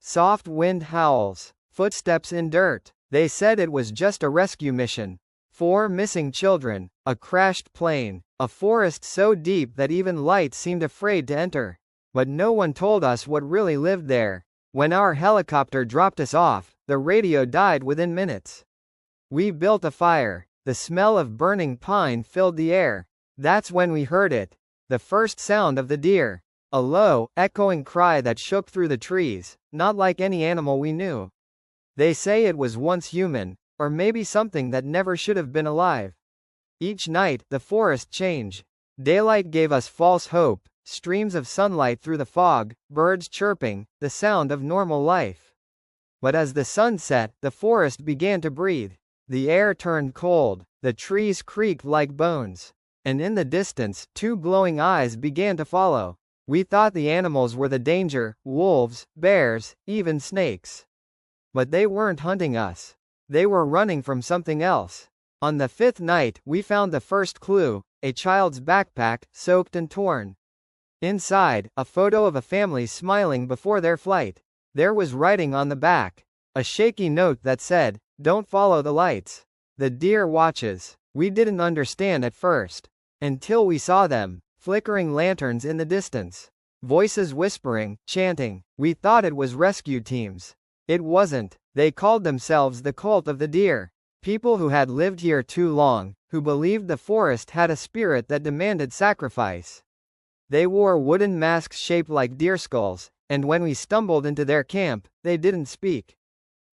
Soft wind howls. Footsteps in dirt. They said it was just a rescue mission. 4 missing children. A crashed plane. A forest so deep that even light seemed afraid to enter. But no one told us what really lived there. When our helicopter dropped us off, the radio died within minutes. We built a fire. The smell of burning pine filled the air. That's when we heard it. The first sound of the deer. A low, echoing cry that shook through the trees, not like any animal we knew. They say it was once human, or maybe something that never should have been alive. Each night, the forest changed. Daylight gave us false hope, streams of sunlight through the fog, birds chirping, the sound of normal life. But as the sun set, the forest began to breathe. The air turned cold, the trees creaked like bones. And in the distance, 2 glowing eyes began to follow. We thought the animals were the danger, wolves, bears, even snakes. But they weren't hunting us. They were running from something else. On the 5th night, we found the first clue, a child's backpack, soaked and torn. Inside, a photo of a family smiling before their flight. There was writing on the back. A shaky note that said, "Don't follow the lights. The deer watches." We didn't understand at first. Until we saw them. Flickering lanterns in the distance. Voices whispering, chanting. We thought it was rescue teams. It wasn't. They called themselves the Cult of the Deer. People who had lived here too long, who believed the forest had a spirit that demanded sacrifice. They wore wooden masks shaped like deer skulls, and when we stumbled into their camp, they didn't speak.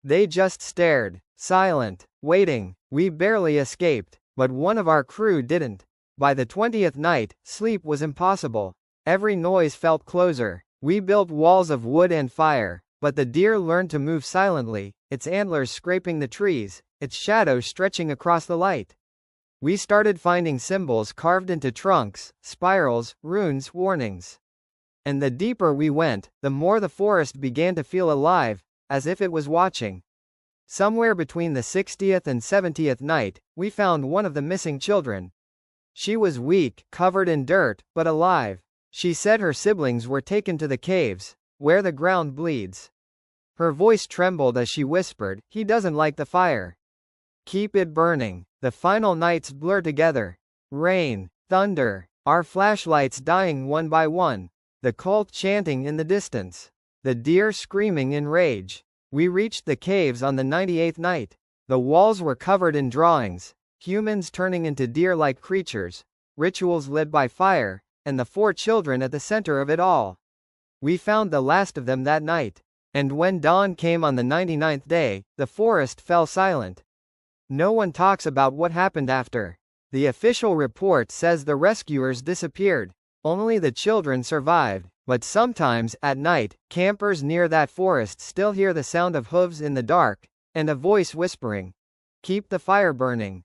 They just stared, silent, waiting. We barely escaped, but one of our crew didn't. By the 20th night, sleep was impossible. Every noise felt closer. We built walls of wood and fire, but the deer learned to move silently, its antlers scraping the trees, its shadow stretching across the light. We started finding symbols carved into trunks, spirals, runes, warnings. And the deeper we went, the more the forest began to feel alive, as if it was watching. Somewhere between the 60th and 70th night, we found one of the missing children. She was weak, covered in dirt, but alive. She said her siblings were taken to the caves, where the ground bleeds. Her voice trembled as she whispered, "He doesn't like the fire. Keep it burning." The final nights blur together. Rain, thunder, our flashlights dying one by one. The cult chanting in the distance. The deer screaming in rage. We reached the caves on the 98th night. The walls were covered in drawings. Humans turning into deer-like creatures. Rituals led by fire, and the 4 children at the center of it all. We found the last of them that night. And when dawn came on the 99th day, the forest fell silent. No one talks about what happened after. The official report says the rescuers disappeared. Only the children survived. But sometimes, at night, campers near that forest still hear the sound of hooves in the dark, and a voice whispering, "Keep the fire burning."